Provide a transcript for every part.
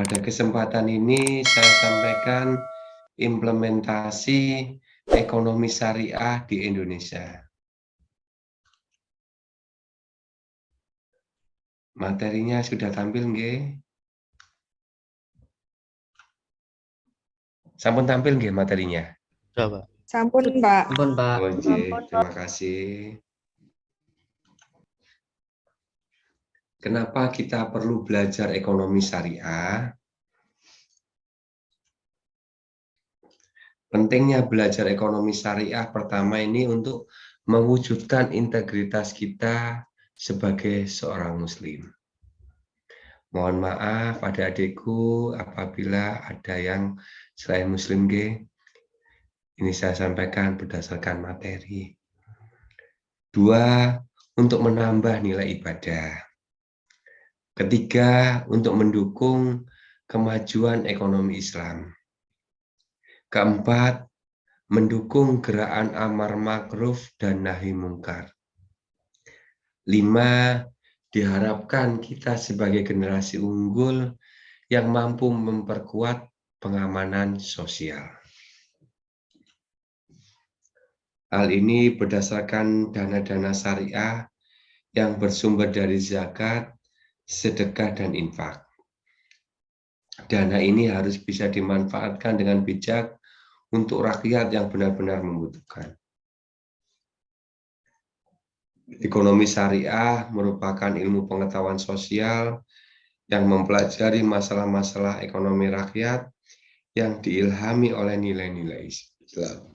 Pada kesempatan ini saya sampaikan implementasi ekonomi syariah di Indonesia. Materinya sudah tampil nggih? Sampun tampil nggih materinya? Coba. Sampun, Pak. Ampun, Pak. Oh, nggih, terima kasih. Kenapa kita perlu belajar ekonomi syariah? Pentingnya belajar ekonomi syariah pertama ini untuk mewujudkan integritas kita sebagai seorang muslim. Mohon maaf adik-adikku apabila ada yang selain muslim ini saya sampaikan berdasarkan materi. 2, untuk menambah nilai ibadah. Ketiga, untuk mendukung kemajuan ekonomi Islam. Keempat, mendukung gerakan amar ma'ruf dan nahi mungkar. 5, diharapkan kita sebagai generasi unggul yang mampu memperkuat pengamanan sosial. Hal ini berdasarkan dana-dana syariah yang bersumber dari zakat, sedekah, dan infak. Dana ini harus bisa dimanfaatkan dengan bijak untuk rakyat yang benar-benar membutuhkan. Ekonomi syariah merupakan ilmu pengetahuan sosial yang mempelajari masalah-masalah ekonomi rakyat yang diilhami oleh nilai-nilai Islam.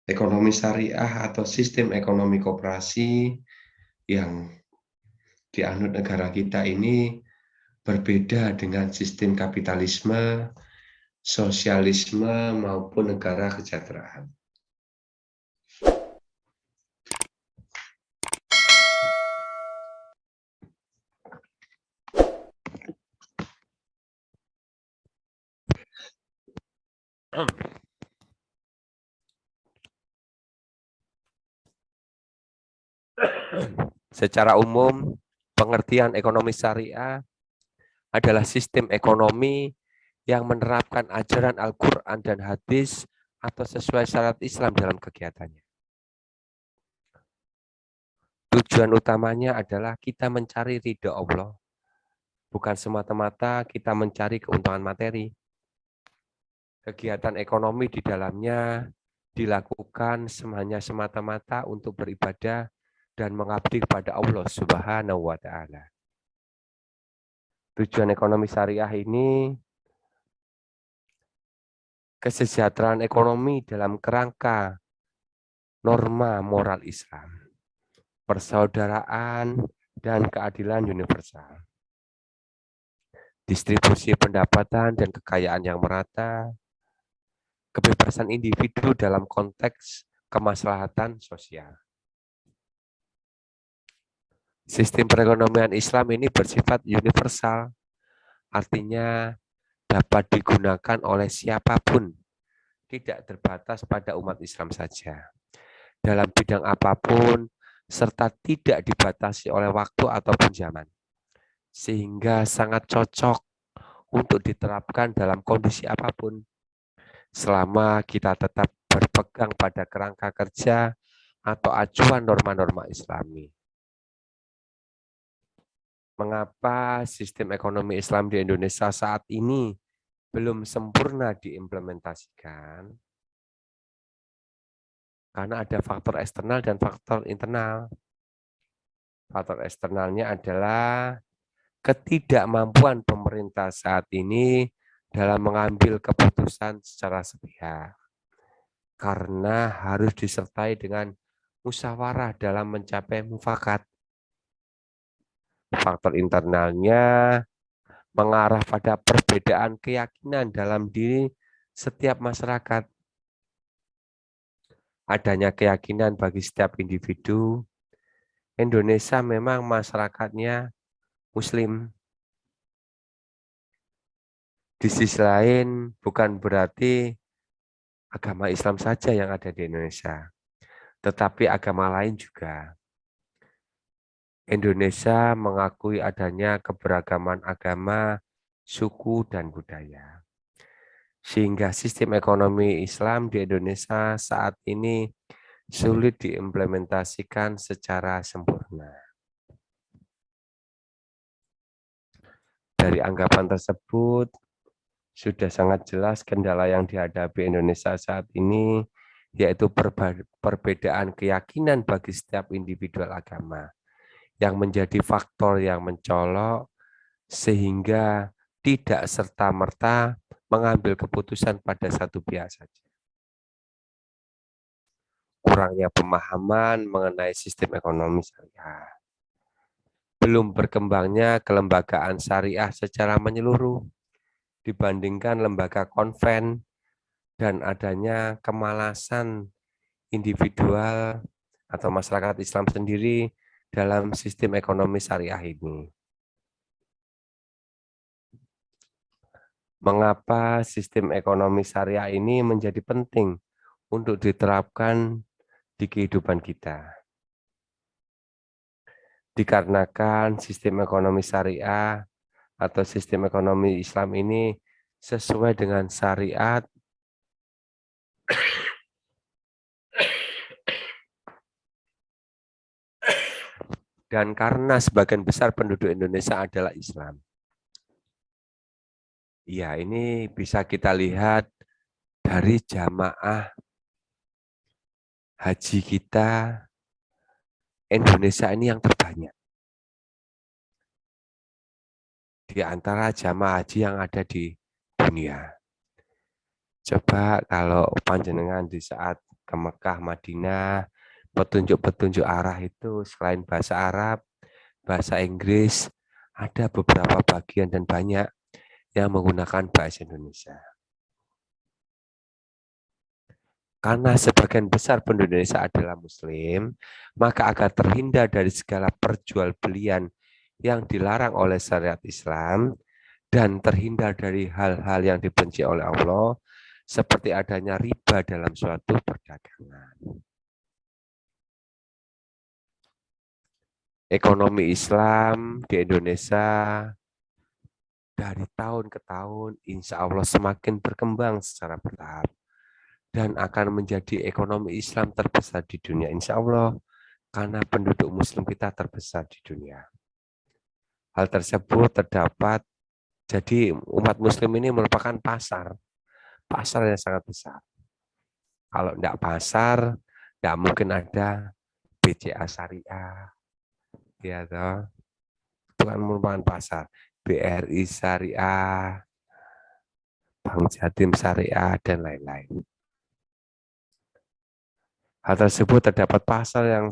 Ekonomi syariah atau sistem ekonomi koperasi yang dianut negara kita ini berbeda dengan sistem kapitalisme, sosialisme, maupun negara kesejahteraan. Secara umum, pengertian ekonomi syariah adalah sistem ekonomi yang menerapkan ajaran Al-Quran dan hadis atau sesuai syariat Islam dalam kegiatannya. Tujuan utamanya adalah kita mencari ridha Allah, bukan semata-mata kita mencari keuntungan materi. Kegiatan ekonomi di dalamnya dilakukan hanya semata-mata untuk beribadah dan mengabdi kepada Allah Subhanahu wa Ta'ala. Tujuan ekonomi syariah ini kesejahteraan ekonomi dalam kerangka norma moral Islam, persaudaraan, dan keadilan universal, distribusi pendapatan dan kekayaan yang merata, kebebasan individu dalam konteks kemaslahatan sosial. Sistem perekonomian Islam ini bersifat universal, artinya dapat digunakan oleh siapapun, tidak terbatas pada umat Islam saja, dalam bidang apapun, serta tidak dibatasi oleh waktu ataupun zaman, sehingga sangat cocok untuk diterapkan dalam kondisi apapun, selama kita tetap berpegang pada kerangka kerja atau acuan norma-norma Islami. Mengapa sistem ekonomi Islam di Indonesia saat ini belum sempurna diimplementasikan? Karena ada faktor eksternal dan faktor internal. Faktor eksternalnya adalah ketidakmampuan pemerintah saat ini dalam mengambil keputusan secara sepihak. Karena harus disertai dengan musyawarah dalam mencapai mufakat. Faktor internalnya mengarah pada perbedaan keyakinan dalam diri setiap masyarakat. Adanya keyakinan bagi setiap individu, Indonesia memang masyarakatnya Muslim. Di sisi lain, bukan berarti agama Islam saja yang ada di Indonesia, tetapi agama lain juga. Indonesia mengakui adanya keberagaman agama, suku, dan budaya. Sehingga sistem ekonomi Islam di Indonesia saat ini sulit diimplementasikan secara sempurna. Dari anggapan tersebut, sudah sangat jelas kendala yang dihadapi Indonesia saat ini, yaitu perbedaan keyakinan bagi setiap individual agama, yang menjadi faktor yang mencolok, sehingga tidak serta-merta mengambil keputusan pada satu pihak saja. Kurangnya pemahaman mengenai sistem ekonomi syariah. Belum berkembangnya kelembagaan syariah secara menyeluruh dibandingkan lembaga konven dan adanya kemalasan individual atau masyarakat Islam sendiri dalam sistem ekonomi syariah ini. Mengapa sistem ekonomi syariah ini menjadi penting untuk diterapkan di kehidupan kita? Dikarenakan sistem ekonomi syariah atau sistem ekonomi Islam ini sesuai dengan syariat dan karena sebagian besar penduduk Indonesia adalah Islam. Ya, ini bisa kita lihat dari jamaah haji kita Indonesia ini yang terbanyak di antara jamaah haji yang ada di dunia. Coba kalau panjenengan di saat ke Mekah, Madinah, petunjuk-petunjuk arah itu selain bahasa Arab, bahasa Inggris, ada beberapa bagian dan banyak yang menggunakan bahasa Indonesia. Karena sebagian besar penduduk Indonesia adalah Muslim, maka agar terhindar dari segala perjualbelian yang dilarang oleh syariat Islam dan terhindar dari hal-hal yang dibenci oleh Allah, seperti adanya riba dalam suatu perdagangan. Ekonomi Islam di Indonesia dari tahun ke tahun, insya Allah semakin berkembang secara bertahap dan akan menjadi ekonomi Islam terbesar di dunia, insya Allah, karena penduduk Muslim kita terbesar di dunia. Hal tersebut terdapat, jadi umat Muslim ini merupakan pasar yang sangat besar. Kalau tidak pasar, tidak mungkin ada BCA Syariah, ya toh. Itu kan merupakan pasar. BRI Syariah, Bank Jatim Syariah, dan lain-lain. Hal tersebut terdapat pasar yang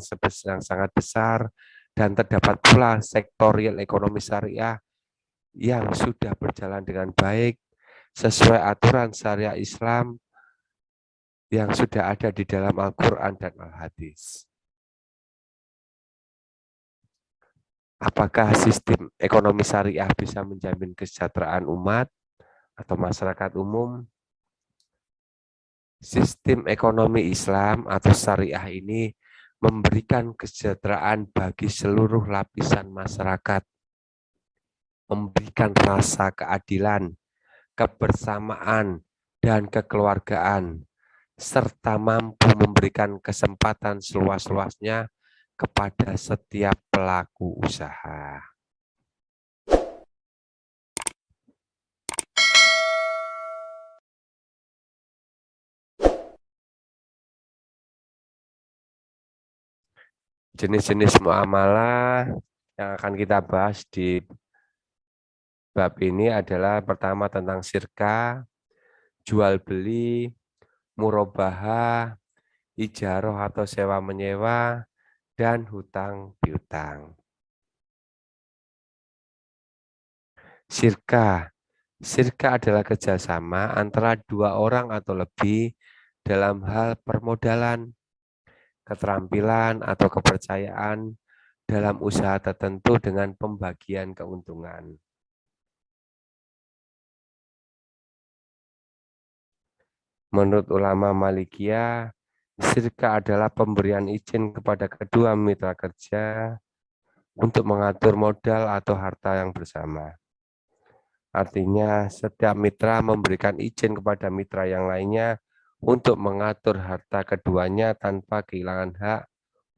sangat besar dan terdapat pula sektor real ekonomi syariah yang sudah berjalan dengan baik sesuai aturan syariah Islam yang sudah ada di dalam Al-Quran dan Al-Hadis. Apakah sistem ekonomi syariah bisa menjamin kesejahteraan umat atau masyarakat umum? Sistem ekonomi Islam atau syariah ini memberikan kesejahteraan bagi seluruh lapisan masyarakat, memberikan rasa keadilan, kebersamaan, dan kekeluargaan, serta mampu memberikan kesempatan seluas-luasnya kepada setiap pelaku usaha. Jenis-jenis muamalah yang akan kita bahas di bab ini adalah pertama tentang syirka, jual beli, murabahah, ijaroh atau sewa menyewa, dan hutang piutang. Syirka. Syirka adalah kerjasama antara dua orang atau lebih dalam hal permodalan, keterampilan, atau kepercayaan dalam usaha tertentu dengan pembagian keuntungan. Menurut ulama Malikiyah, syirka adalah pemberian izin kepada kedua mitra kerja untuk mengatur modal atau harta yang bersama. Artinya setiap mitra memberikan izin kepada mitra yang lainnya untuk mengatur harta keduanya tanpa kehilangan hak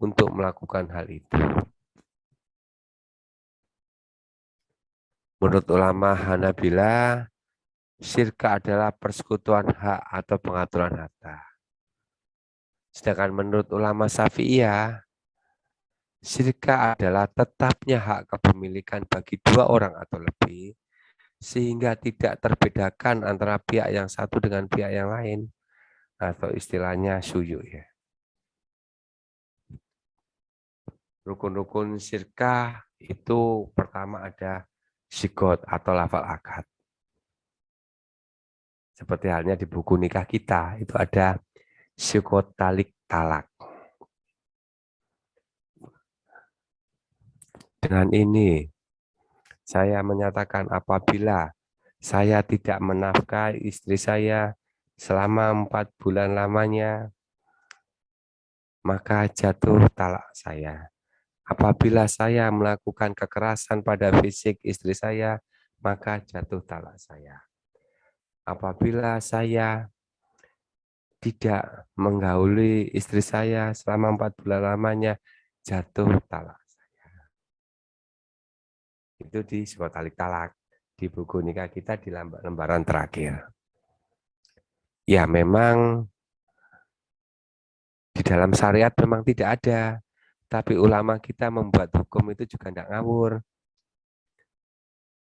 untuk melakukan hal itu. Menurut ulama Hanabila, syirka adalah persekutuan hak atau pengaturan harta. Sedangkan menurut ulama Syafi'iyah, syirka adalah tetapnya hak kepemilikan bagi dua orang atau lebih, sehingga tidak terbedakan antara pihak yang satu dengan pihak yang lain, atau istilahnya syuyuk ya. Rukun-rukun syirka itu pertama ada sigot atau lafal akad. Seperti halnya di buku nikah kita, itu ada sigot talik talak. Dengan ini, saya menyatakan apabila saya tidak menafkahi istri saya selama 4 bulan lamanya, maka jatuh talak saya. Apabila saya melakukan kekerasan pada fisik istri saya, maka jatuh talak saya. Apabila saya tidak menggauli istri saya selama 4 bulan lamanya, jatuh talak saya. Itu di sebuah talik talak. Di buku nikah kita di lembaran terakhir. Ya memang di dalam syariat memang tidak ada. Tapi ulama kita membuat hukum itu juga tidak ngawur.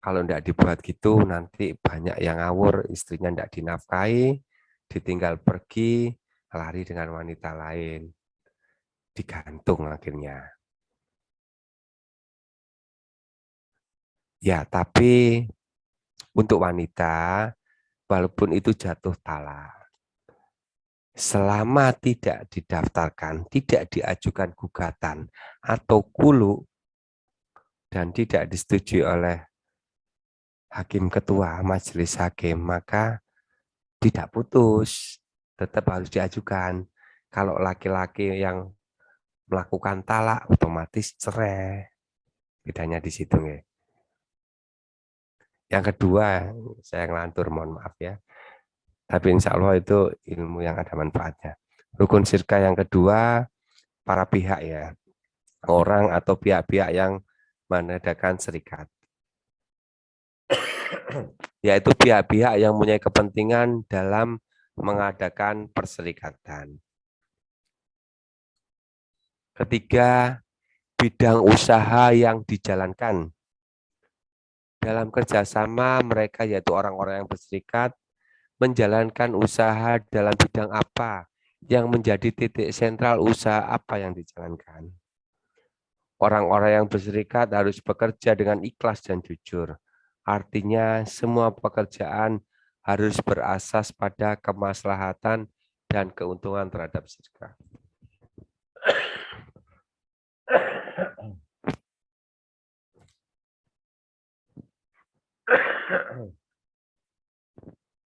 Kalau tidak dibuat gitu, nanti banyak yang ngawur, istrinya tidak dinafkahi, ditinggal pergi, lari dengan wanita lain. Digantung akhirnya. Ya, tapi untuk wanita, walaupun itu jatuh talak, selama tidak didaftarkan, tidak diajukan gugatan atau kulu, dan tidak disetujui oleh hakim ketua majelis hakim, maka tidak putus, tetap harus diajukan. Kalau laki-laki yang melakukan talak, otomatis cerai. Bedanya di situ. Ya. Yang kedua, saya ngelantur, mohon maaf ya. Tapi insya Allah itu ilmu yang ada manfaatnya. Rukun syirka yang kedua, para pihak ya. Orang atau pihak-pihak yang mengadakan serikat. Yaitu pihak-pihak yang mempunyai kepentingan dalam mengadakan perserikatan. Ketiga, bidang usaha yang dijalankan. Dalam kerjasama mereka yaitu orang-orang yang berserikat, menjalankan usaha dalam bidang apa, yang menjadi titik sentral usaha apa yang dijalankan. Orang-orang yang berserikat harus bekerja dengan ikhlas dan jujur. Artinya semua pekerjaan harus berasas pada kemaslahatan dan keuntungan terhadap serikat.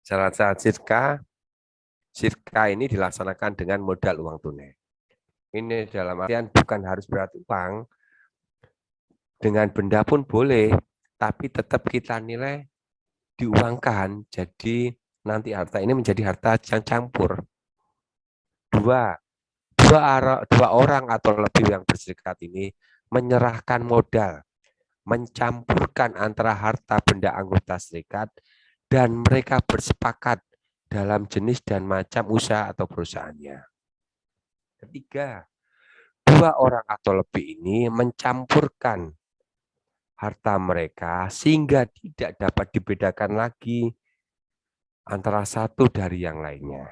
Syarat-syarat sirka ini dilaksanakan dengan modal uang tunai. Ini dalam artian bukan harus berarti uang, dengan benda pun boleh, tapi tetap kita nilai diuangkan, jadi nanti harta ini menjadi harta yang campur. Dua orang atau lebih yang berserikat ini menyerahkan modal, mencampurkan antara harta benda anggota serikat, dan mereka bersepakat dalam jenis dan macam usaha atau perusahaannya. Ketiga, dua orang atau lebih ini mencampurkan harta mereka sehingga tidak dapat dibedakan lagi antara satu dari yang lainnya.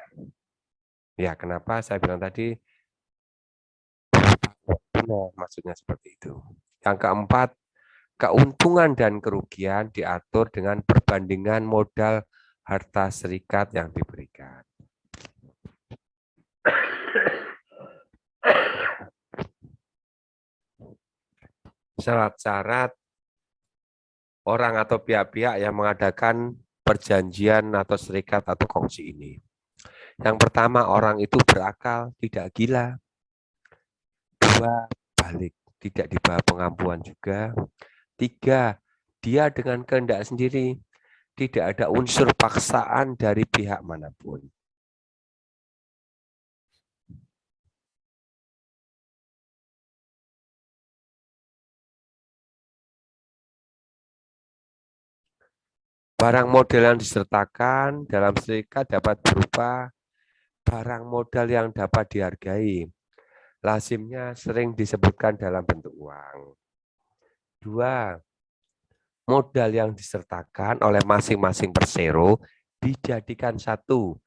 Ya, kenapa saya bilang tadi maksudnya seperti itu. Yang keempat, keuntungan dan kerugian diatur dengan perbandingan modal harta serikat yang diberikan. Syarat-syarat orang atau pihak-pihak yang mengadakan perjanjian atau serikat atau kongsi ini. Yang pertama, orang itu berakal, tidak gila. Dua, balik. tidak di bawah pengampuan juga. 3, dia dengan kehendak sendiri, tidak ada unsur paksaan dari pihak manapun. Barang modal yang disertakan dalam serikat dapat berupa barang modal yang dapat dihargai. Lazimnya sering disebutkan dalam bentuk uang. 2, modal yang disertakan oleh masing-masing persero dijadikan satu,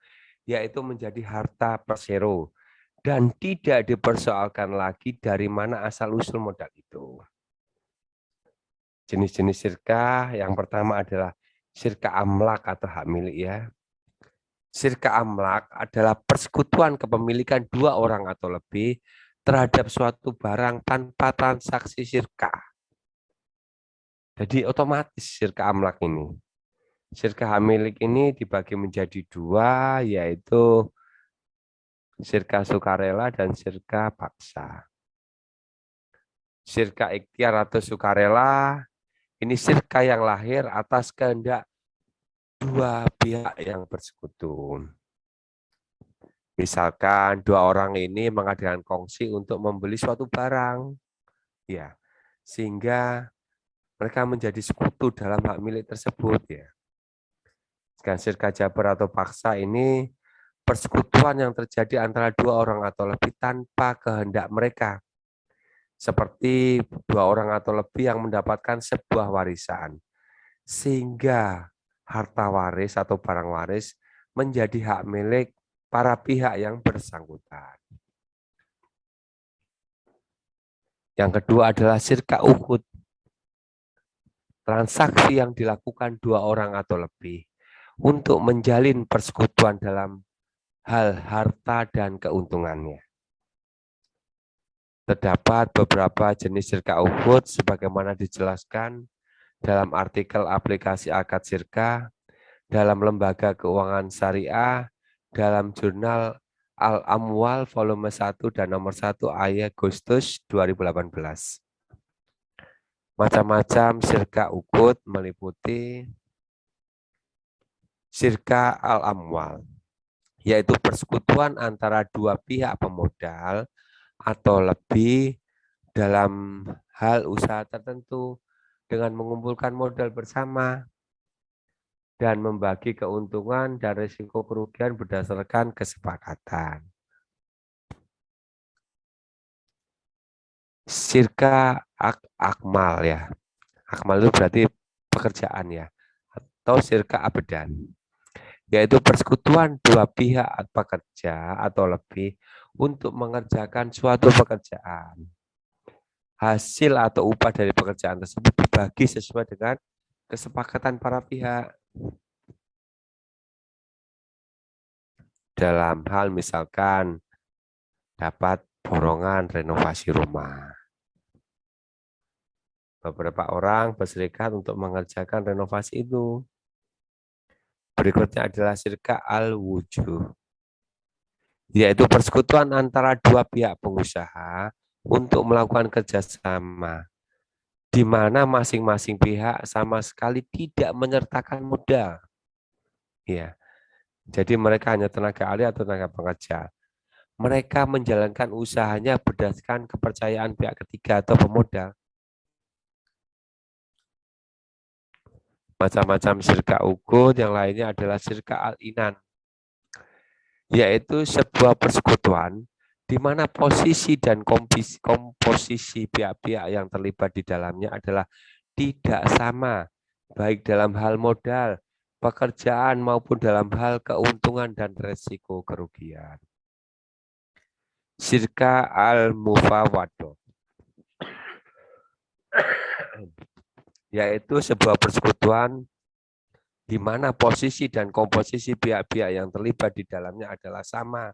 yaitu menjadi harta persero, dan tidak dipersoalkan lagi dari mana asal-usul modal itu. Jenis-jenis sirka yang pertama adalah sirka amlak atau hak milik ya. Sirka amlak adalah persekutuan kepemilikan dua orang atau lebih terhadap suatu barang tanpa transaksi sirka. Jadi otomatis sirka amlak ini. Sirka hak milik ini dibagi menjadi dua, yaitu sirka sukarela dan sirka paksa. Sirka ikhtiar atau sukarela, ini sirka yang lahir atas kehendak dua pihak yang bersekutu. Misalkan dua orang ini mengadakan kongsi untuk membeli suatu barang, ya, sehingga mereka menjadi sekutu dalam hak milik tersebut, ya. Dengan sirka jabar atau paksa ini persekutuan yang terjadi antara dua orang atau lebih tanpa kehendak mereka, seperti dua orang atau lebih yang mendapatkan sebuah warisan, sehingga harta waris atau barang waris menjadi hak milik para pihak yang bersangkutan. Yang kedua adalah sirka uhud. Transaksi yang dilakukan dua orang atau lebih untuk menjalin persekutuan dalam hal harta dan keuntungannya. Terdapat beberapa jenis sirka uhud sebagaimana dijelaskan dalam artikel aplikasi akad sirka, dalam lembaga keuangan syariah, dalam jurnal Al-Amwal volume 1 dan nomor 1 Agustus 2018. Macam-macam sirka uhud meliputi sirka Al-Amwal, yaitu persekutuan antara dua pihak pemodal atau lebih dalam hal usaha tertentu dengan mengumpulkan modal bersama dan membagi keuntungan dan risiko kerugian berdasarkan kesepakatan. Sirka akmal ya. Akmal itu berarti pekerjaan ya. Atau sirka abedan. Yaitu persekutuan dua pihak pekerja atau lebih untuk mengerjakan suatu pekerjaan. Hasil atau upah dari pekerjaan tersebut dibagi sesuai dengan kesepakatan para pihak. Dalam hal misalkan dapat borongan renovasi rumah. Beberapa orang berserikat untuk mengerjakan renovasi itu. Berikutnya adalah sirka al-wujuh, yaitu persekutuan antara dua pihak pengusaha untuk melakukan kerjasama, di mana masing-masing pihak sama sekali tidak menyertakan modal. Ya, jadi mereka hanya tenaga ahli atau tenaga pengerja. Mereka menjalankan usahanya berdasarkan kepercayaan pihak ketiga atau pemodal. Macam-macam sirka ukun yang lainnya adalah sirka al-inan, yaitu sebuah persekutuan di mana posisi dan komposisi pihak-pihak yang terlibat di dalamnya adalah tidak sama, baik dalam hal modal, pekerjaan maupun dalam hal keuntungan dan resiko kerugian. Sirka al-mufawadoh, yaitu sebuah persekutuan di mana posisi dan komposisi pihak-pihak yang terlibat di dalamnya adalah sama,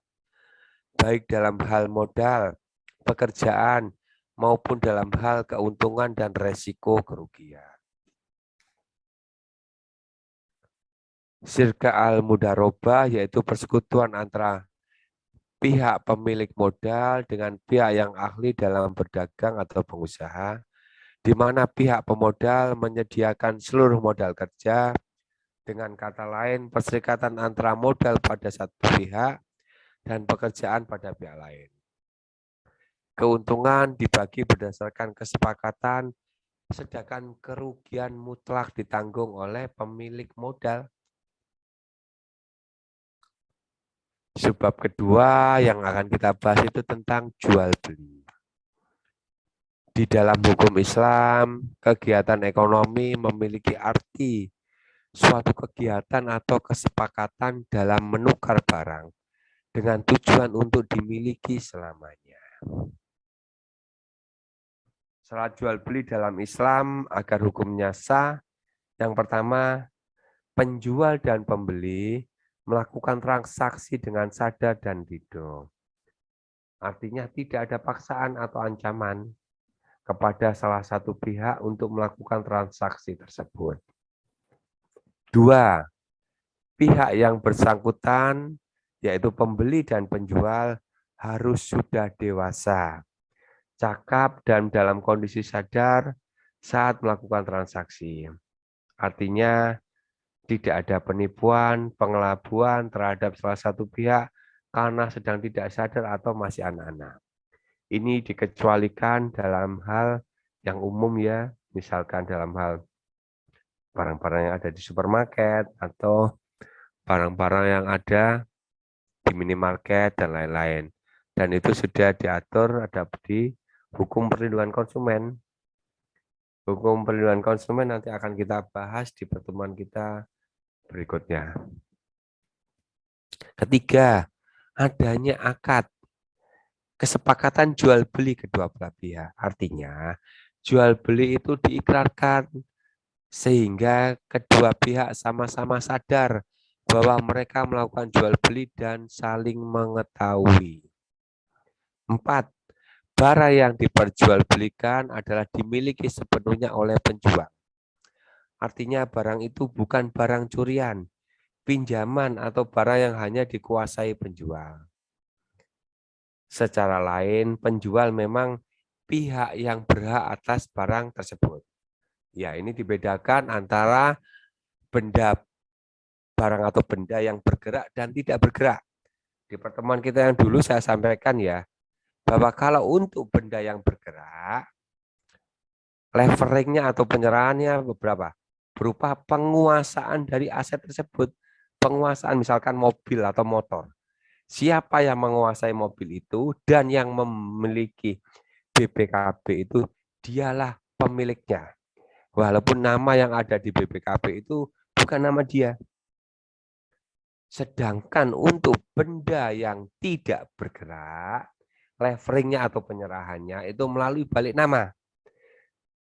baik dalam hal modal, pekerjaan, maupun dalam hal keuntungan dan resiko kerugian. Sirka al-mudarobah yaitu persekutuan antara pihak pemilik modal dengan pihak yang ahli dalam berdagang atau pengusaha, di mana pihak pemodal menyediakan seluruh modal kerja. Dengan kata lain, perserikatan antara modal pada satu pihak dan pekerjaan pada pihak lain. Keuntungan dibagi berdasarkan kesepakatan, sedangkan kerugian mutlak ditanggung oleh pemilik modal. Sebab kedua yang akan kita bahas itu tentang jual beli. Di dalam hukum Islam, kegiatan ekonomi memiliki arti suatu kegiatan atau kesepakatan dalam menukar barang dengan tujuan untuk dimiliki selamanya. Syarat jual beli dalam Islam agar hukumnya sah, yang pertama, penjual dan pembeli melakukan transaksi dengan sadar dan ridho. Artinya tidak ada paksaan atau ancaman kepada salah satu pihak untuk melakukan transaksi tersebut. Dua, pihak yang bersangkutan, yaitu pembeli dan penjual, harus sudah dewasa, cakap, dan dalam kondisi sadar saat melakukan transaksi. Artinya, tidak ada penipuan, pengelabuan terhadap salah satu pihak karena sedang tidak sadar atau masih anak-anak. Ini dikecualikan dalam hal yang umum ya, misalkan dalam hal barang-barang yang ada di supermarket atau barang-barang yang ada di minimarket dan lain-lain. Dan itu sudah diatur ada di hukum perlindungan konsumen. Hukum perlindungan konsumen nanti akan kita bahas di pertemuan kita berikutnya. Ketiga, adanya akad kesepakatan jual beli kedua belah pihak. Artinya, jual beli itu diikrarkan sehingga kedua pihak sama-sama sadar bahwa mereka melakukan jual beli dan saling mengetahui. 4. Barang yang diperjualbelikan adalah dimiliki sepenuhnya oleh penjual. Artinya barang itu bukan barang curian, pinjaman atau barang yang hanya dikuasai penjual. Secara lain, penjual memang pihak yang berhak atas barang tersebut. Ya, ini dibedakan antara benda barang atau benda yang bergerak dan tidak bergerak. Di pertemuan kita yang dulu saya sampaikan ya, bahwa kalau untuk benda yang bergerak, leveringnya atau penyerahannya beberapa berupa penguasaan dari aset tersebut. Penguasaan misalkan mobil atau motor. Siapa yang menguasai mobil itu dan yang memiliki BPKB itu dialah pemiliknya. Walaupun nama yang ada di BPKB itu bukan nama dia. Sedangkan untuk benda yang tidak bergerak, leveringnya atau penyerahannya itu melalui balik nama.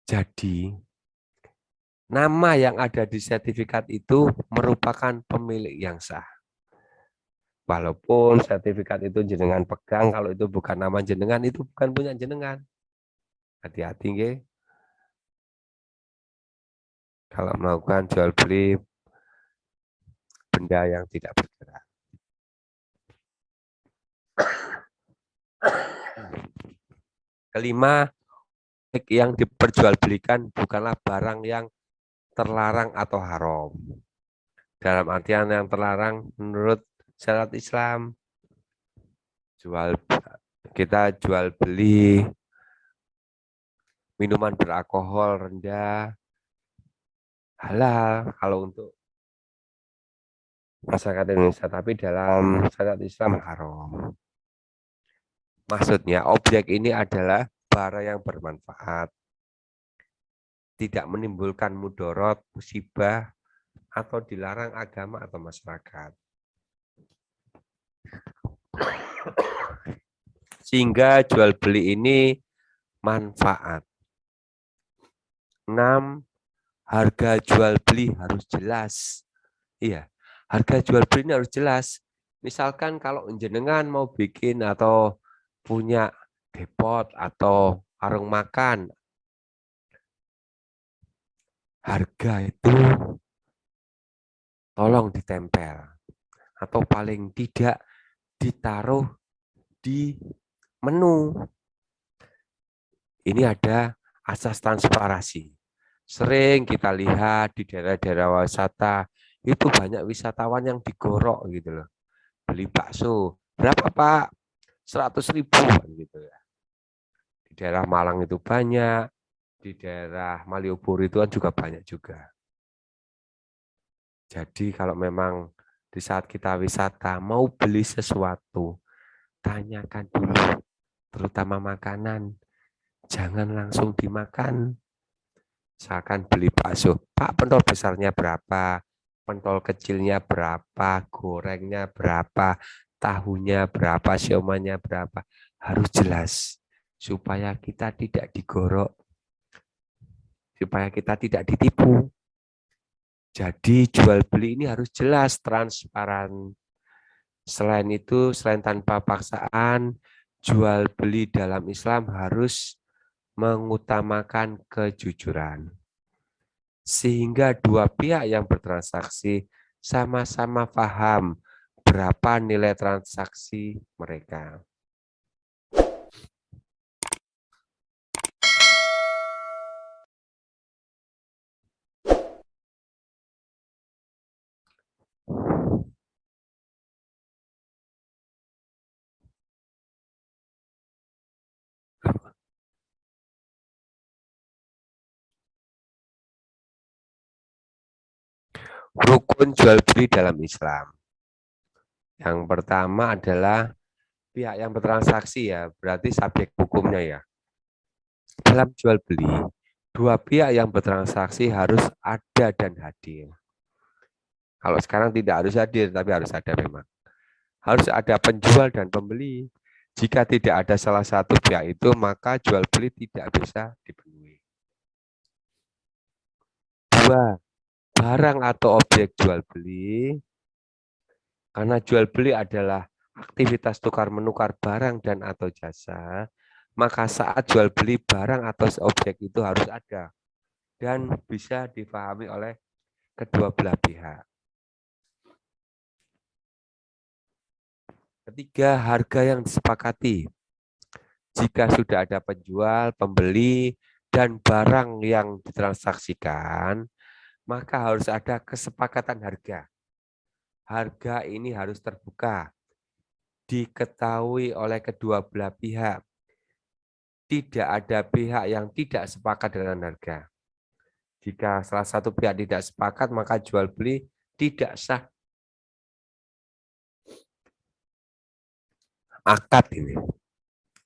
Jadi, nama yang ada di sertifikat itu merupakan pemilik yang sah. Walaupun sertifikat itu jenengan pegang, kalau itu bukan nama jenengan, itu bukan punya jenengan. Hati-hati, nggih. Kalau melakukan jual beli benda yang tidak bergerak. Kelima, yang diperjualbelikan bukanlah barang yang terlarang atau haram. Dalam artian yang terlarang menurut syariat Islam, kita jual beli minuman beralkohol rendah, halal kalau untuk masyarakat Indonesia, tapi dalam syariat Islam haram. Maksudnya objek ini adalah barang yang bermanfaat, tidak menimbulkan mudorot, musibah, atau dilarang agama atau masyarakat. Sehingga jual beli ini manfaat. 6. Harga jual beli harus jelas. Iya, harga jual beli ini harus jelas. Misalkan kalau jenengan mau bikin atau punya depot atau warung makan, harga itu tolong ditempel atau paling tidak ditaruh di menu. Ini ada asas transparansi. Sering kita lihat di daerah-daerah wisata, itu banyak wisatawan yang digorok gitu loh. Beli bakso, berapa Pak? 100.000 gitu ya. Di daerah Malang itu banyak, di daerah Malioboro itu kan juga banyak juga. Jadi kalau memang di saat kita wisata mau beli sesuatu, tanyakan dulu, terutama makanan, jangan langsung dimakan. Misalkan beli bakso, Pak pentol besarnya berapa, pentol kecilnya berapa, gorengnya berapa, tahunya berapa, siomannya berapa. Harus jelas, supaya kita tidak digorok, supaya kita tidak ditipu. Jadi jual beli ini harus jelas, transparan. Selain itu, selain tanpa paksaan, jual beli dalam Islam harus mengutamakan kejujuran. Sehingga dua pihak yang bertransaksi sama-sama paham berapa nilai transaksi mereka. Rukun jual beli dalam Islam. Yang pertama adalah pihak yang bertransaksi ya, berarti subjek hukumnya ya. Dalam jual beli, dua pihak yang bertransaksi harus ada dan hadir. Kalau sekarang tidak harus hadir, tapi harus ada memang. Harus ada penjual dan pembeli. Jika tidak ada salah satu pihak itu, maka jual beli tidak bisa dipenuhi. Dua, barang atau objek jual beli, karena jual beli adalah aktivitas tukar menukar barang dan atau jasa, maka saat jual beli barang atau objek itu harus ada dan bisa dipahami oleh kedua belah pihak. Ketiga, harga yang disepakati. Jika sudah ada penjual, pembeli, dan barang yang ditransaksikan, maka harus ada kesepakatan harga. Harga ini harus terbuka, diketahui oleh kedua belah pihak. Tidak ada pihak yang tidak sepakat dengan harga. Jika salah satu pihak tidak sepakat, maka jual beli tidak sah. Akad ini.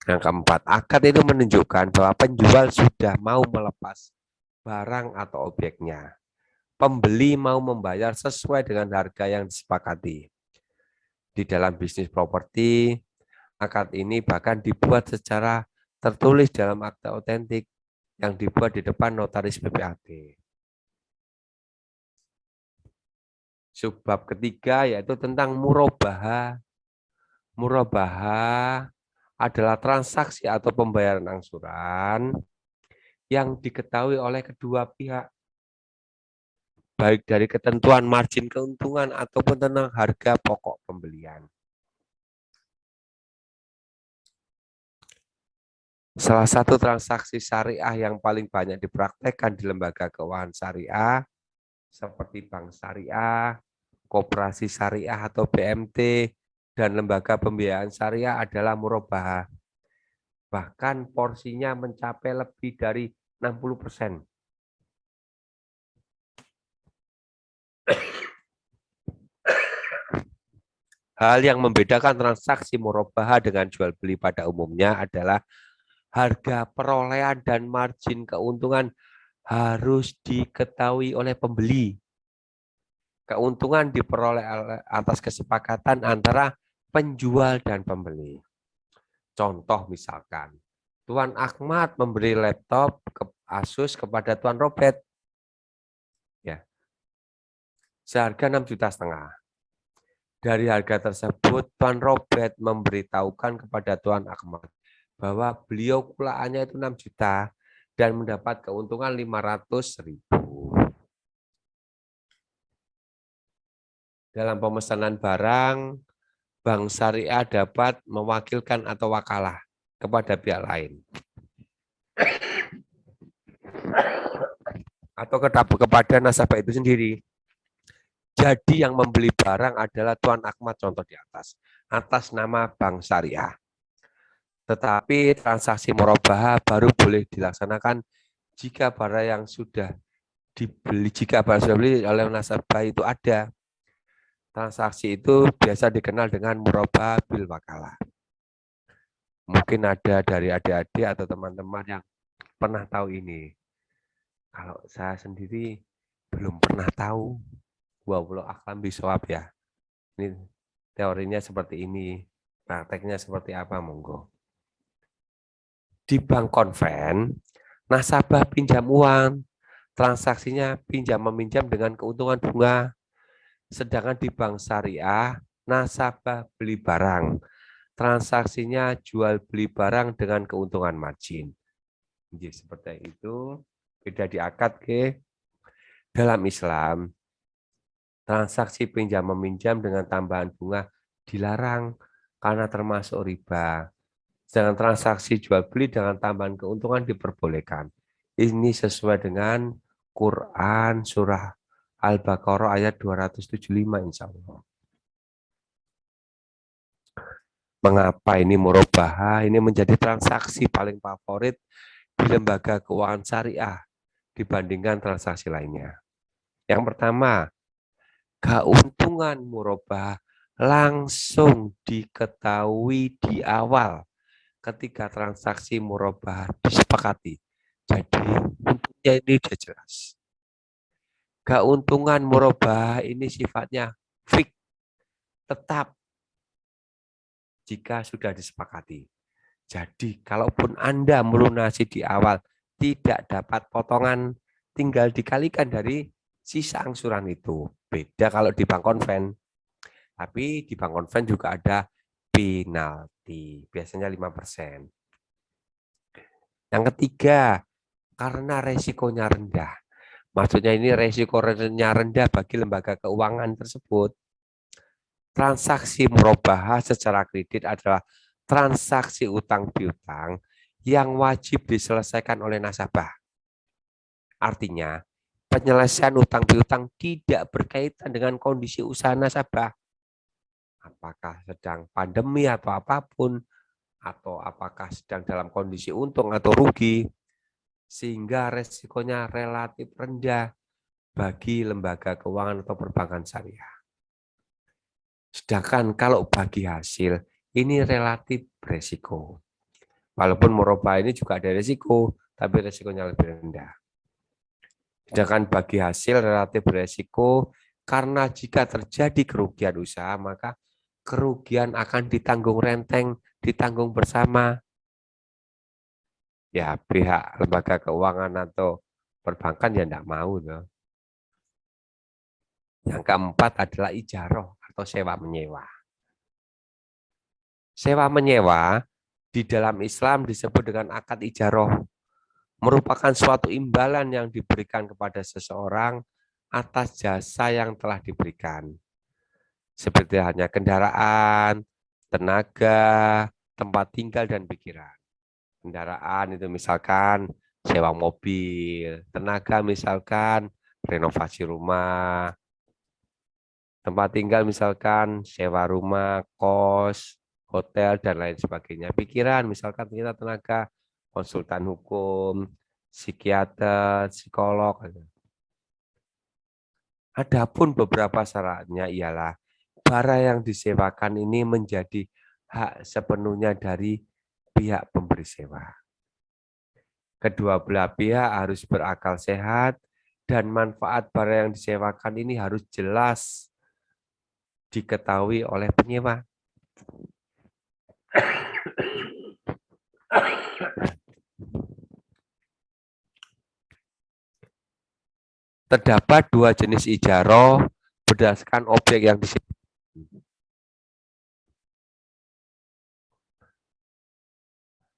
Yang keempat, akad itu menunjukkan bahwa penjual sudah mau melepas barang atau objeknya. Pembeli mau membayar sesuai dengan harga yang disepakati. Di dalam bisnis properti, akad ini bahkan dibuat secara tertulis dalam akta otentik yang dibuat di depan notaris PPAT. Subbab ketiga yaitu tentang murabaha. Murabaha adalah transaksi atau pembayaran angsuran yang diketahui oleh kedua pihak, baik dari ketentuan margin keuntungan ataupun tentang harga pokok pembelian. Salah satu transaksi syariah yang paling banyak dipraktekkan di lembaga keuangan syariah seperti bank syariah, koperasi syariah atau BMT, dan lembaga pembiayaan syariah adalah murabaha. Bahkan porsinya mencapai lebih dari 60%. Hal yang membedakan transaksi murabaha dengan jual beli pada umumnya adalah harga perolehan dan margin keuntungan harus diketahui oleh pembeli. Keuntungan diperoleh atas kesepakatan antara penjual dan pembeli. Contoh misalkan, Tuan Ahmad memberi laptop ke Asus kepada Tuan Robert, ya, seharga 6,5 juta. Dari harga tersebut, Tuan Robert memberitahukan kepada Tuan Ahmad bahwa beliau kulaannya itu 6 juta dan mendapat keuntungan 500.000. Dalam pemesanan barang, bank syariah dapat mewakilkan atau wakalah kepada pihak lain atau kepada nasabah itu sendiri. Jadi yang membeli barang adalah Tuan Ahmad contoh di atas nama bank syariah. Tetapi transaksi murabahah baru boleh dilaksanakan jika barang yang sudah dibeli, jika barang sudah dibeli oleh nasabah itu ada. Transaksi itu biasa dikenal dengan murabahah bil wakalah. Mungkin ada dari adik-adik atau teman-teman yang pernah tahu ini. Kalau saya sendiri belum pernah tahu. Wallahu a'lam bishawab ya. Ini teorinya seperti ini. Prakteknya seperti apa, monggo. Di bank konven, nasabah pinjam uang, transaksinya pinjam meminjam dengan keuntungan bunga. Sedangkan di bank syariah, nasabah beli barang, transaksinya jual beli barang dengan keuntungan margin. Jadi seperti itu, beda di akad ke. Dalam Islam, transaksi pinjam meminjam dengan tambahan bunga dilarang karena termasuk riba. Sedangkan transaksi jual beli dengan tambahan keuntungan diperbolehkan. Ini sesuai dengan Quran surah Al-Baqarah ayat 275 insya Allah. Mengapa ini murabahah? Ini menjadi transaksi paling favorit di lembaga keuangan syariah dibandingkan transaksi lainnya. Yang pertama, keuntungan murabahah langsung diketahui di awal ketika transaksi murabahah disepakati. Jadi untungnya ini sudah jelas. Keuntungan murabahah ini sifatnya fix, tetap jika sudah disepakati. Jadi kalaupun Anda melunasi di awal tidak dapat potongan, tinggal dikalikan dari sisa angsuran itu. Beda kalau di bank konven. Tapi di bank konven juga ada penalti, biasanya 5%. Yang ketiga, karena resikonya rendah. Maksudnya ini resikonya rendah bagi lembaga keuangan tersebut. Transaksi murabahah secara kredit adalah transaksi utang piutang yang wajib diselesaikan oleh nasabah. Artinya, penyelesaian utang piutang tidak berkaitan dengan kondisi usaha nasabah. Apakah sedang pandemi atau apapun, atau apakah sedang dalam kondisi untung atau rugi, sehingga resikonya relatif rendah bagi lembaga keuangan atau perbankan syariah. Sedangkan kalau bagi hasil, ini relatif beresiko. Walaupun murabahah ini juga ada resiko, tapi resikonya lebih rendah. Sedangkan bagi hasil relatif beresiko, karena jika terjadi kerugian usaha, maka kerugian akan ditanggung renteng, ditanggung bersama. Ya, pihak lembaga keuangan atau perbankan ya tidak mau. Tuh. Yang keempat adalah ijaroh atau sewa menyewa. Sewa menyewa di dalam Islam disebut dengan akad ijaroh, merupakan suatu imbalan yang diberikan kepada seseorang atas jasa yang telah diberikan. Seperti hanya kendaraan, tenaga, tempat tinggal, dan pikiran. Kendaraan itu misalkan sewa mobil, tenaga misalkan renovasi rumah, tempat tinggal misalkan sewa rumah, kos, hotel, dan lain sebagainya. Pikiran misalkan kita tenaga konsultan hukum, psikiater, psikolog. Adapun beberapa syaratnya ialah barang yang disewakan ini menjadi hak sepenuhnya dari pihak pemberi sewa. Kedua belah pihak harus berakal sehat dan manfaat barang yang disewakan ini harus jelas diketahui oleh penyewa. Terdapat dua jenis ijaroh berdasarkan objek yang disewakan.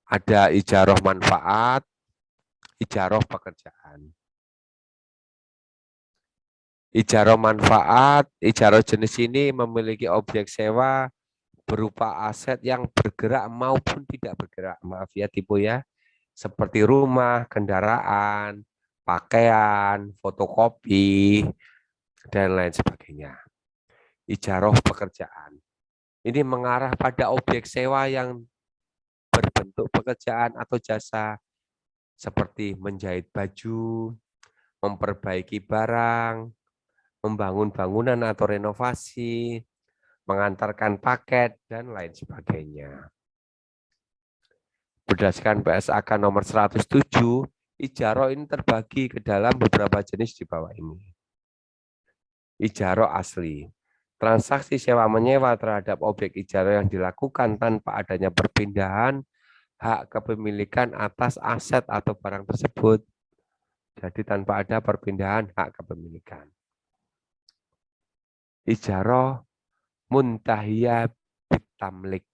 Ada ijaroh manfaat, ijaroh pekerjaan. Ijaroh manfaat, ijaroh jenis ini memiliki objek sewa berupa aset yang bergerak maupun tidak bergerak. Maaf ya, tipu ya. Seperti rumah, kendaraan, pakaian, fotokopi, dan lain sebagainya. Ijaroh pekerjaan. Ini mengarah pada objek sewa yang berbentuk pekerjaan atau jasa seperti menjahit baju, memperbaiki barang, membangun bangunan atau renovasi, mengantarkan paket, dan lain sebagainya. Berdasarkan PSAK nomor 107, ijaroh ini terbagi ke dalam beberapa jenis di bawah ini. Ijaroh asli. Transaksi sewa-menyewa terhadap objek ijaroh yang dilakukan tanpa adanya perpindahan hak kepemilikan atas aset atau barang tersebut. Jadi tanpa ada perpindahan hak kepemilikan. Ijaroh muntahiyah bitamlik.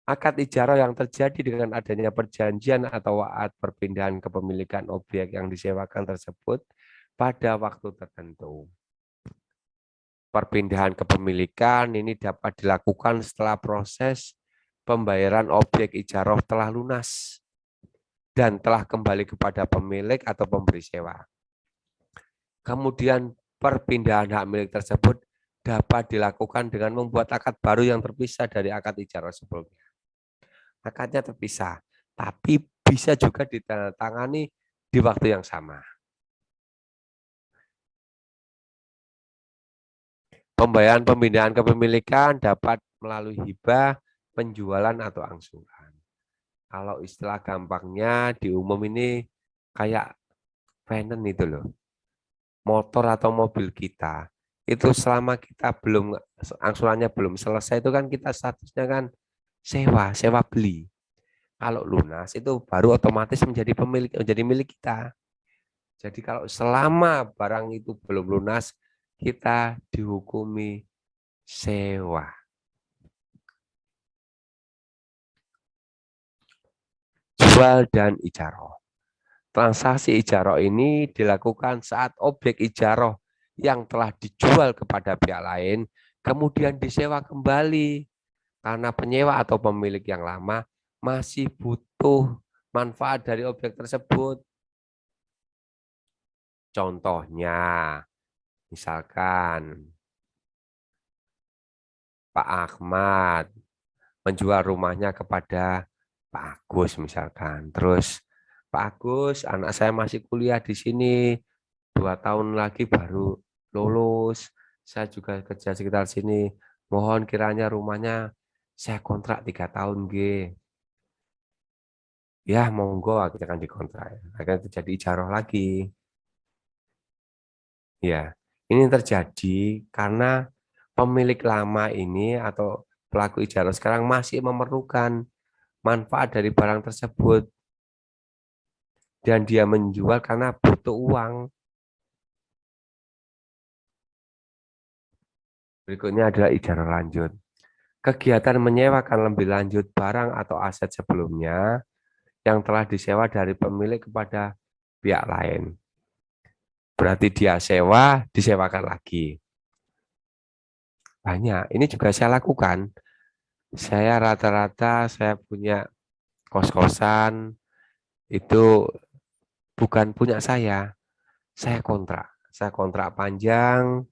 Akad ijarah yang terjadi dengan adanya perjanjian atau wa'ad perpindahan kepemilikan objek yang disewakan tersebut pada waktu tertentu. Perpindahan kepemilikan ini dapat dilakukan setelah proses pembayaran objek ijarah telah lunas dan telah kembali kepada pemilik atau pemberi sewa. Kemudian perpindahan hak milik tersebut dapat dilakukan dengan membuat akad baru yang terpisah dari akad ijarah sebelumnya. Akadnya terpisah, tapi bisa juga ditandatangani di waktu yang sama. Pembayaran pemindahan kepemilikan dapat melalui hibah, penjualan atau angsuran. Kalau istilah gampangnya di umum ini kayak finance itu loh. Motor atau mobil kita itu selama kita belum angsurannya belum selesai itu kan kita statusnya kan sewa beli. Kalau lunas itu baru otomatis menjadi milik kita. Jadi kalau selama barang itu belum lunas, kita dihukumi sewa. Jual dan ijaroh. Transaksi ijaroh ini dilakukan saat objek ijaroh yang telah dijual kepada pihak lain, kemudian disewa kembali karena penyewa atau pemilik yang lama masih butuh manfaat dari objek tersebut. Contohnya, misalkan Pak Ahmad menjual rumahnya kepada Pak Agus misalkan. Terus Pak Agus, anak saya masih kuliah di sini, 2 tahun lagi baru lulus. Saya juga kerja sekitar sini. Mohon kiranya rumahnya saya kontrak 3 tahun, G. Ya, monggo kita akan dikontrak. Akan terjadi ijaroh lagi. Ya, ini terjadi karena pemilik lama ini atau pelaku ijarah sekarang masih memerlukan manfaat dari barang tersebut dan dia menjual karena butuh uang. Berikutnya adalah ijarah lanjut. Kegiatan menyewakan lebih lanjut barang atau aset sebelumnya yang telah disewa dari pemilik kepada pihak lain. Berarti dia sewa, disewakan lagi. Banyak. Ini juga saya lakukan. Saya rata-rata saya punya kos-kosan itu bukan punya saya kontrak. Saya kontrak panjang,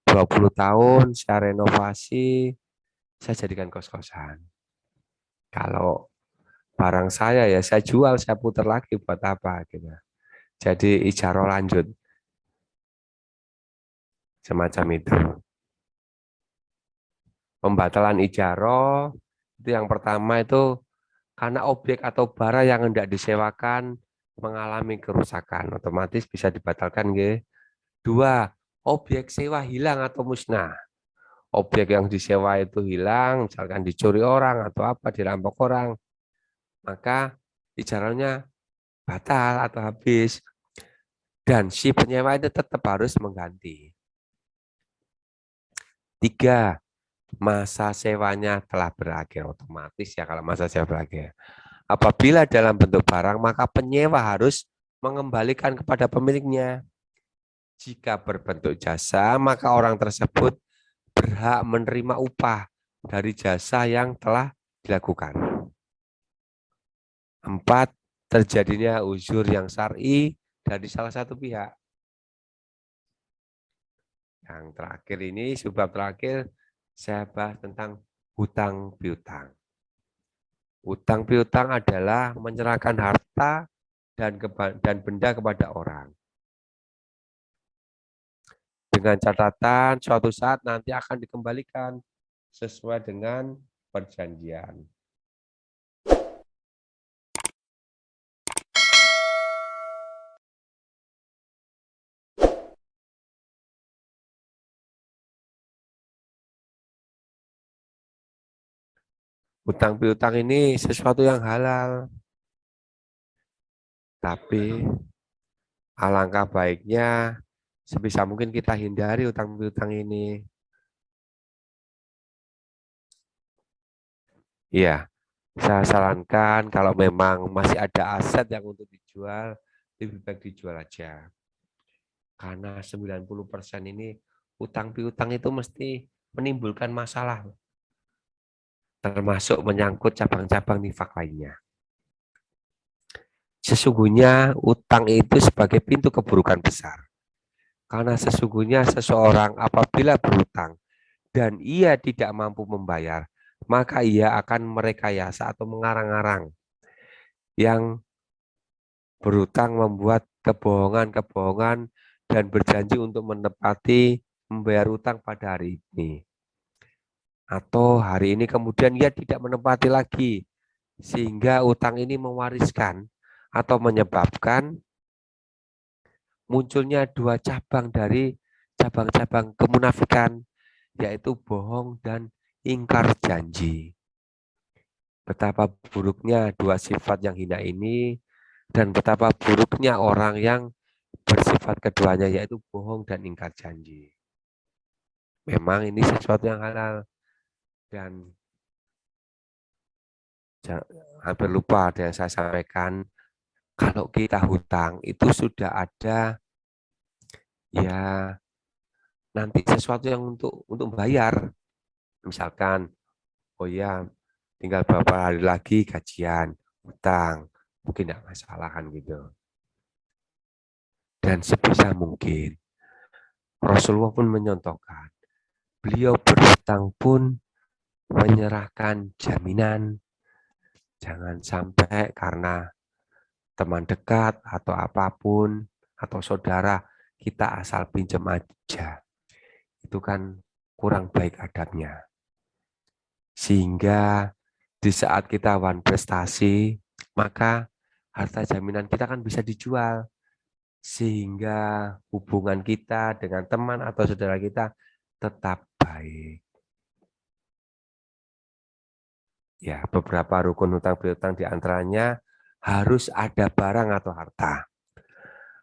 20 tahun, saya renovasi, saya jadikan kos-kosan. Kalau barang saya ya saya jual, saya putar lagi buat apa gitu. Jadi ijarah lanjut. Semacam itu. Pembatalan ijarah itu yang pertama itu karena objek atau barang yang hendak disewakan mengalami kerusakan, otomatis bisa dibatalkan, nggih. 2, objek sewa hilang atau musnah. Objek yang disewa itu hilang, misalkan dicuri orang atau apa, dirampok orang, maka ijarahnya batal atau habis. Dan si penyewa itu tetap harus mengganti. 3, masa sewanya telah berakhir. Otomatis ya kalau masa sewa berakhir. Apabila dalam bentuk barang, maka penyewa harus mengembalikan kepada pemiliknya. Jika berbentuk jasa, maka orang tersebut berhak menerima upah dari jasa yang telah dilakukan. 4. Terjadinya uzur yang syar'i dari salah satu pihak. Yang terakhir ini, subbab terakhir, saya bahas tentang hutang piutang. Hutang piutang adalah menyerahkan harta dan benda kepada orang. Dengan catatan suatu saat nanti akan dikembalikan sesuai dengan perjanjian. Hutang piutang ini sesuatu yang halal, tapi alangkah baiknya sebisa mungkin kita hindari hutang piutang ini. Iya, saya sarankan kalau memang masih ada aset yang untuk dijual, lebih baik dijual aja. Karena 90% ini hutang piutang itu mesti menimbulkan masalah, termasuk menyangkut cabang-cabang nifak lainnya. Sesungguhnya utang itu sebagai pintu keburukan besar. Karena sesungguhnya seseorang apabila berhutang dan ia tidak mampu membayar, maka ia akan merekayasa atau mengarang-arang. Yang berhutang membuat kebohongan-kebohongan dan berjanji untuk menepati membayar utang pada hari ini. Atau hari ini kemudian ia tidak menepati lagi, sehingga utang ini mewariskan atau menyebabkan munculnya dua cabang dari cabang-cabang kemunafikan, yaitu bohong dan ingkar janji. Betapa buruknya dua sifat yang hina ini, dan betapa buruknya orang yang bersifat keduanya, yaitu bohong dan ingkar janji. Memang ini sesuatu yang halal, dan hampir lupa ada yang saya sampaikan, kalau kita hutang itu sudah ada ya nanti sesuatu yang untuk bayar. Misalkan, oh ya tinggal beberapa hari lagi gajian, hutang, mungkin tidak masalah kan gitu. Dan sebisa mungkin Rasulullah pun menyontohkan, beliau berhutang pun menyerahkan jaminan, jangan sampai karena teman dekat atau apapun atau saudara kita asal pinjam aja. Itu kan kurang baik adabnya. Sehingga di saat kita wan prestasi, maka harta jaminan kita kan bisa dijual. Sehingga hubungan kita dengan teman atau saudara kita tetap baik. Ya, beberapa rukun hutang piutang diantaranya harus ada barang atau harta.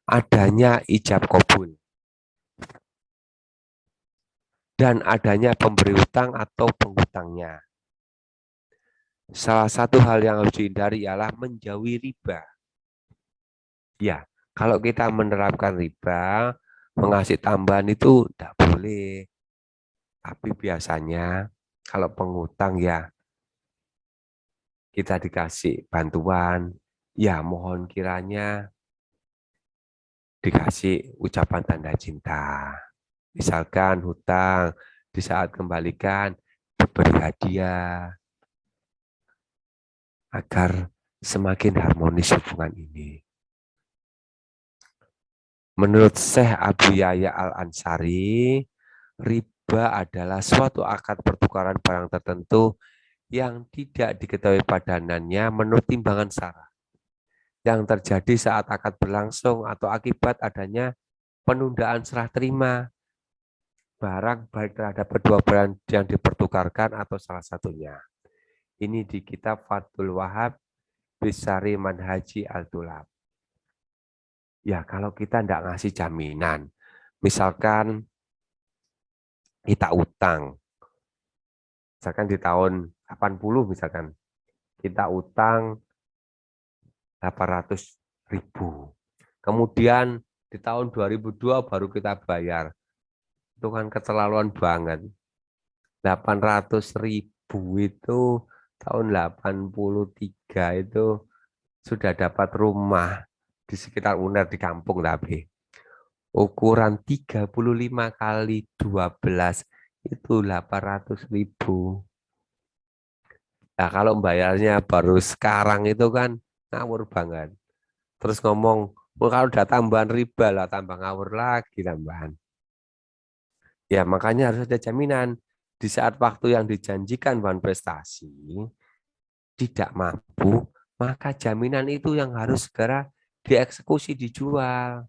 Adanya ijab kabul. Dan adanya pemberi hutang atau penghutangnya. Salah satu hal yang harus dihindari ialah menjauhi riba. Ya, kalau kita menerapkan riba, mengasih tambahan itu tidak boleh. Tapi biasanya kalau penghutang ya kita dikasih bantuan, ya mohon kiranya dikasih ucapan tanda cinta. Misalkan hutang, di saat kembalikan diberi hadiah, agar semakin harmonis hubungan ini. Menurut Syekh Abu Yahya Al-Ansari, riba adalah suatu akad pertukaran barang tertentu yang tidak diketahui padanannya menurut timbangan syara, yang terjadi saat akad berlangsung atau akibat adanya penundaan serah terima barang baik terhadap kedua barang yang dipertukarkan atau salah satunya. Ini di kitab Fathul Wahab Bisari Manhaji Al-Tulab. Ya, kalau kita tidak ngasih jaminan, misalkan kita utang, misalkan di tahun 80 misalkan, kita utang 800.000. Kemudian di tahun 2002 baru kita bayar. Itu kan keterlaluan banget. 800.000 itu tahun 83 itu sudah dapat rumah di sekitar UNER di kampung tapi ukuran 35 kali 12 itu 800.000. Nah, kalau bayarnya baru sekarang itu kan ngawur banget. Terus ngomong, "Oh, kalau udah tambahan riba lah, tambah ngawur lagi tambahan." Ya, makanya harus ada jaminan. Di saat waktu yang dijanjikan bahan prestasi tidak mampu, maka jaminan itu yang harus segera dieksekusi, dijual.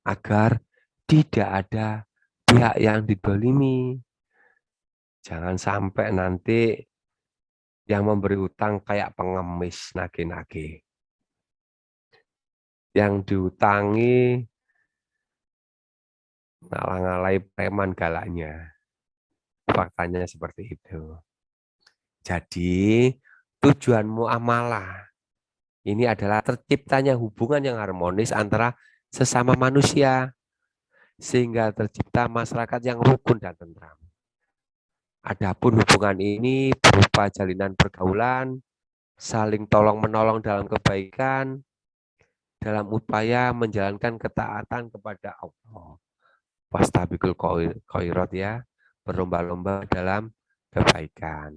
Agar tidak ada pihak yang didolimi. Jangan sampai nanti yang memberi hutang kayak pengemis nagih-nagih. Yang dihutangi ngalah-ngalai preman galaknya. Faktanya seperti itu. Jadi tujuan muamalah ini adalah terciptanya hubungan yang harmonis antara sesama manusia sehingga tercipta masyarakat yang rukun dan tentram. Adapun hubungan ini berupa jalinan pergaulan, saling tolong-menolong dalam kebaikan, dalam upaya menjalankan ketaatan kepada Allah. Wastabikul khairat ya, berlomba-lomba dalam kebaikan.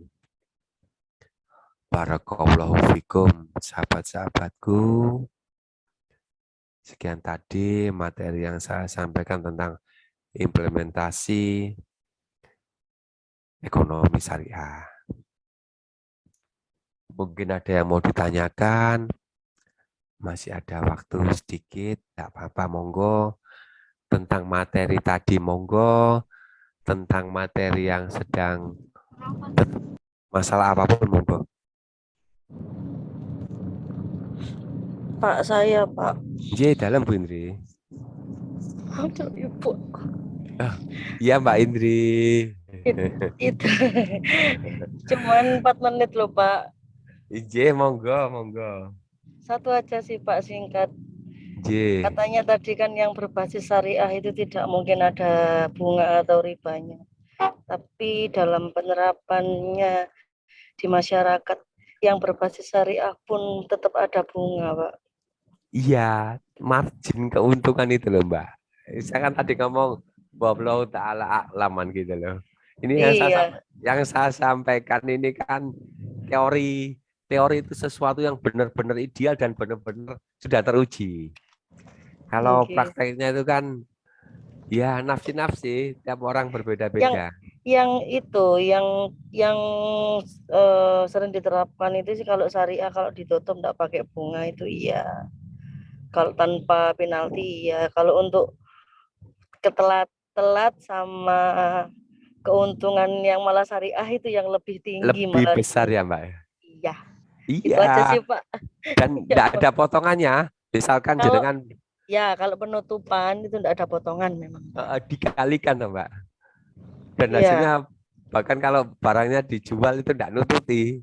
Barakallahu fikum, sahabat-sahabatku. Sekian tadi materi yang saya sampaikan tentang implementasi ekonomi syariah. Mungkin ada yang mau ditanyakan, masih ada waktu sedikit, tidak apa-apa, monggo. Tentang materi tadi, monggo. Tentang materi yang sedang masalah apapun, monggo. Pak, saya, Pak. Iya, dalam Bu Indri. Aduh, Ibu. Iya, Mbak Indri. Itu cuman 4 menit loh, Pak. Iya, monggo, monggo. Satu aja sih, Pak, singkat. Iya. Katanya tadi kan yang berbasis syariah itu tidak mungkin ada bunga atau ribanya. Tapi dalam penerapannya di masyarakat yang berbasis syariah pun tetap ada bunga, Pak. Iya, margin keuntungan itu loh, Mbak. Saya kan tadi ngomong wallahu ta'ala a'laman gitu loh. Ini Iya, yang saya sampaikan ini kan teori. Teori itu sesuatu yang benar-benar ideal dan benar-benar sudah teruji. Kalau okay. prakteknya itu kan ya nafsi-nafsi, tiap orang Yang berbeda-beda. yang sering diterapkan itu sih kalau syariah kalau ditutup enggak pakai bunga itu iya. Kalau tanpa penalti ya. Kalau untuk ketelat-telat sama keuntungan yang malah syariah itu yang lebih tinggi Lebih malah besar ya, Mbak. iya. Itu aja Iya, sih, Pak. dan Ya, tidak Pak. ada potongannya. Misalkan Kalau jenengan kalau penutupan itu enggak ada potongan memang, Pak. dikalikan, Mbak. Dan Iya. hasilnya bahkan kalau barangnya dijual itu tidak nututi.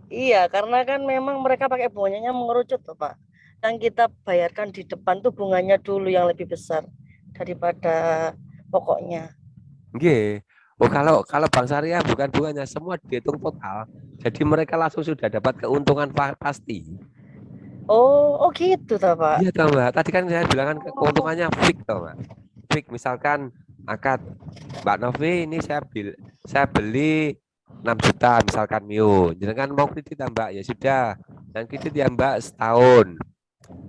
Iya, karena kan memang mereka pakai bunganya mengerucut tuh, Pak. Yang kita bayarkan di depan tuh bunganya dulu yang lebih besar daripada pokoknya. Nggih. Oh, kalau kalau Bank Syariah bukan bunganya, semua dihitung total. Jadi mereka langsung sudah dapat keuntungan pasti. Oh gitu toh, Pak. Iya toh, Mbak. Tadi kan saya bilang kan Oh, keuntungannya fix toh, Mbak. Fix misalkan akad Mbak Novi ini saya beli 6 juta misalkan Mio. Jangan mau kredit ya, Mbak. Ya sudah. Dan kredit ya, Mbak, setahun.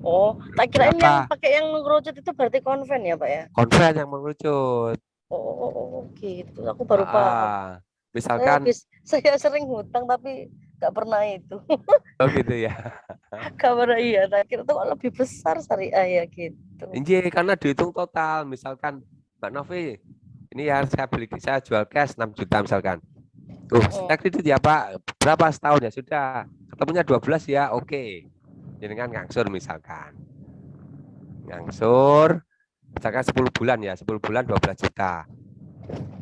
oh, tak kirain yang Berapa? pakai yang mengerucut itu berarti konven ya, Pak ya? Konven yang mengerucut. Gitu. Aku baru paham. Saya Misalkan, habis saya sering hutang tapi nggak pernah itu. oh gitu ya. Gak pernah iya. Tak kira tuh lebih besar syariah ya gitu. Iya, karena dihitung total. Misalkan Mbak Novi, ini ya saya jual cash 6 juta misalkan. Saya kredit ya Pak, berapa setahun ya sudah. Ketemunya 12 ya, oke. Jadi kan ngangsur misalkan. Ngangsur, misalkan 10 bulan ya, 10 bulan 12 juta.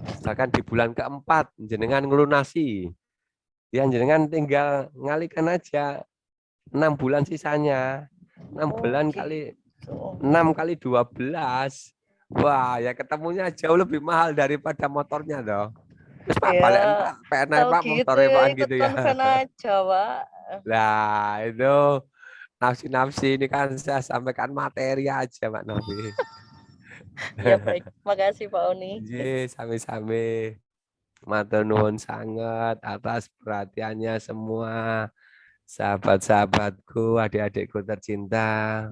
Misalkan di bulan keempat, jenengan ngelunasi. Ya jenengan tinggal ngalikan aja 6 bulan sisanya. 6 bulan Gitu. kali 6 kali 12 Wah, ya ketemunya jauh lebih mahal daripada motornya dong. Terus Pak Ya, balikan Pak, PNI tahu Pak gitu motornya ya Pak ikut gitu ya. konven aja, Pak. Lah itu nafsi-nafsi ini kan saya sampaikan materi aja Pak Novi. Ya baik, makasih Pak Oni. Ye, sami-sami. Matur nuwun sangat atas perhatiannya semua. Sahabat-sahabatku, adik-adikku tercinta.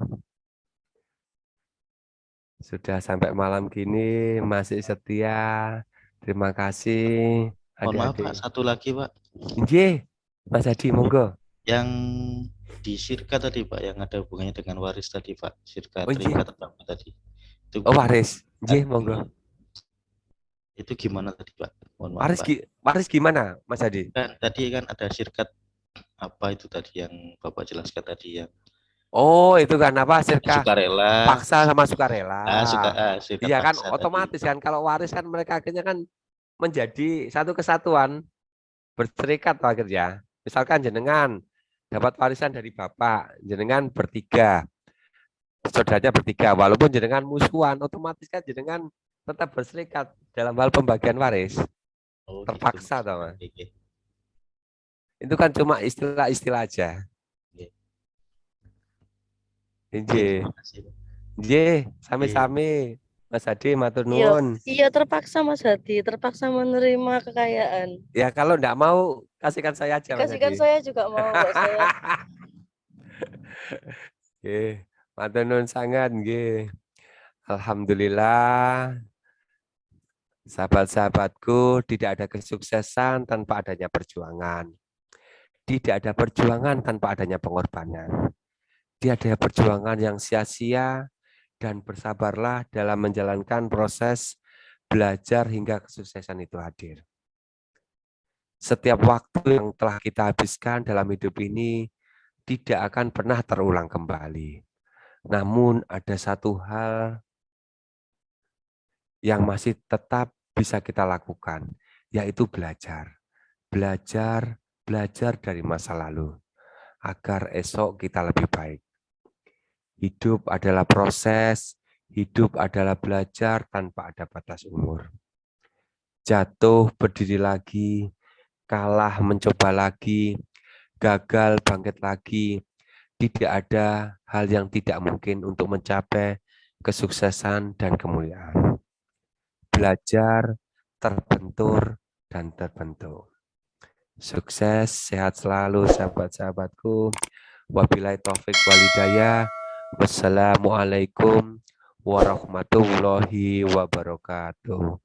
Sudah sampai malam gini masih setia. Terima kasih Mohon maaf Pak, adik-adik. satu lagi Pak. Nggih, Mas Hadi monggo. Yang di Sirka tadi Pak, yang ada hubungannya dengan waris tadi Pak, Sirka Oh, nggih. terikat apa tadi? Itu Oh, waris. Nggih, monggo. Itu gimana tadi Pak? Mohon maaf Waris, Pak. waris gimana, Mas Hadi? Kan tadi kan ada sirkat apa itu tadi yang Bapak jelaskan tadi yang Oh, itu kan apa? Sirkah sukarela. paksa sama sukarela. Sirkat Iya kan, paksa otomatis tadi. kan kalau waris kan mereka akhirnya kan menjadi satu kesatuan, berserikat akhirnya. Misalkan jenengan dapat warisan dari bapak, jenengan bertiga, saudaranya bertiga, walaupun jenengan musuhan, otomatis kan jenengan tetap berserikat dalam hal pembagian waris. Oh, Terpaksa, gitu. tau Mas. Oke. Itu kan cuma istilah-istilah aja. Oke. Nggih. Terima kasih, Pak. Nggih, sami-sami. Mas Hadi matur nuwun. Iya terpaksa Mas Hadi, terpaksa menerima kekayaan. Ya kalau enggak mau kasihkan saya aja Mas Kasihkan Hadi. saya juga mau kok saya. Nggih, matur nuwun sangat nggih. Alhamdulillah, sahabat-sahabatku, tidak ada kesuksesan tanpa adanya perjuangan. Tidak ada perjuangan tanpa adanya pengorbanan. Tidak ada perjuangan yang sia-sia dan bersabarlah dalam menjalankan proses belajar hingga kesuksesan itu hadir. Setiap waktu yang telah kita habiskan dalam hidup ini tidak akan pernah terulang kembali. Namun ada satu hal yang masih tetap bisa kita lakukan, yaitu belajar. Belajar dari masa lalu, agar esok kita lebih baik. Hidup adalah proses, hidup adalah belajar tanpa ada batas umur. Jatuh, berdiri lagi, kalah, mencoba lagi, gagal, bangkit lagi. Tidak ada hal yang tidak mungkin untuk mencapai kesuksesan dan kemuliaan. Belajar, terbentur, dan terbentuk. Sukses, sehat selalu sahabat-sahabatku. Wabillahi taufik walhidayah. Wassalamualaikum warahmatullahi wabarakatuh.